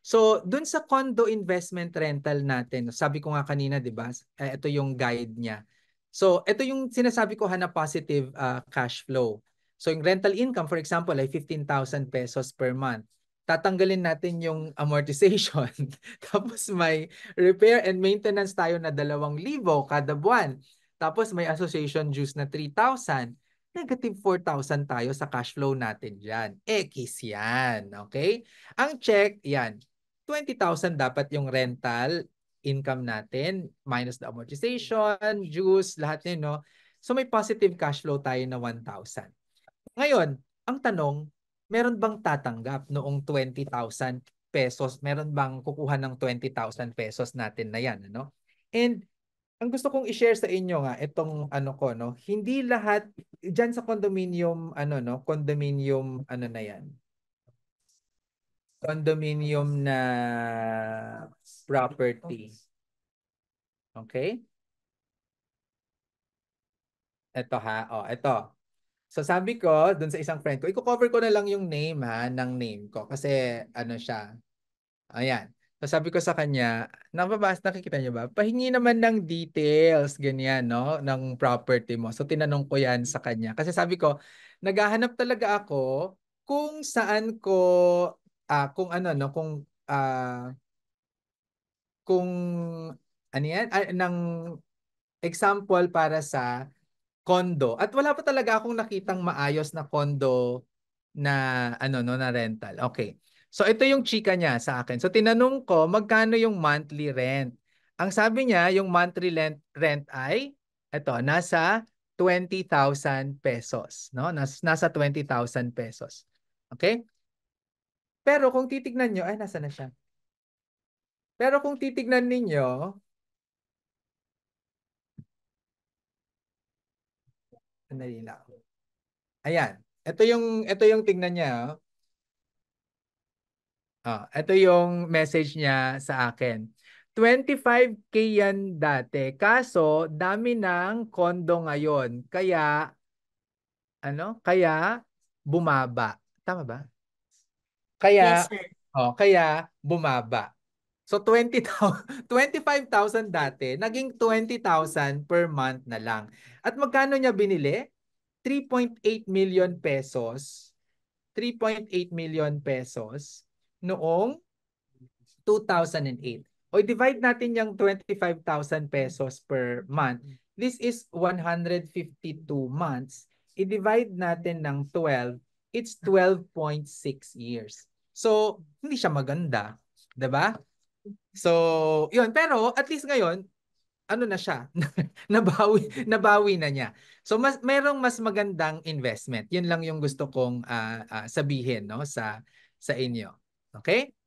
So, dun sa condo investment rental natin, sabi ko nga kanina, 'di ba? Ito yung guide niya. So, ito yung sinasabi ko na positive cash flow. So, yung rental income for example ay 15,000 pesos per month. Tatanggalin natin yung amortization. Tapos may repair and maintenance tayo na 2,000 kada buwan. Tapos may association dues na 3,000. Negative 4,000 tayo sa cash flow natin dyan. X yan. Okay? Ang check, yan. 20,000 dapat yung rental income natin minus the amortization, dues, lahat yun, no? So may positive cash flow tayo na 1,000. Ngayon, ang tanong, meron bang tatanggap noong 20,000 pesos? Meron bang kukuha ng 20,000 pesos natin na yan, ano? And ang gusto kong i-share sa inyo nga itong ano ko, no, hindi lahat diyan sa condominium ano, no, condominium ano na yan, condominium na property. Okay? Ito ha, oh, ito. So sabi ko dun sa isang friend ko, i-cover ko na lang yung name ha, ng name ko kasi ano siya. Ayan. So sabi ko sa kanya, nakikita niyo ba? Pahingi naman ng details, ganyan, no? Ng property mo. So tinanong ko yan sa kanya. Kasi sabi ko, naghahanap talaga ako kung saan ko, kung ano, no? Kung ano yan? Ng example para sa condo. At wala pa talaga akong nakitang maayos na condo na ano no na rental. Okay. So ito yung chika niya sa akin. So tinanong ko magkano yung monthly rent. Ang sabi niya yung monthly rent ay ito nasa 20,000 pesos, no? Nasa 20,000 pesos. Okay? Pero kung titignan niyo ay nasa na siya. Pero kung titignan ninyo, sandali lang. Ayan. Ito yung tignan niya. Oh. Ito yung message niya sa akin. 25K yan dati. Kaso, dami ng kondo ngayon. Kaya bumaba. Tama ba? Yes, Kaya, sir. kaya bumaba. So 25,000 dati, naging 20,000 per month na lang. At magkano niya binili? 3.8 million pesos. 3.8 million pesos noong 2008. O divide natin yung 25,000 pesos per month. This is 152 months. I-divide natin ng 12, it's 12.6 years. So, hindi siya maganda. 'Di ba? So, yun. Pero at least ngayon, ano na siya? nabawi na niya. So, merong mas magandang investment. Yun lang yung gusto kong sabihin no, sa inyo. Okay?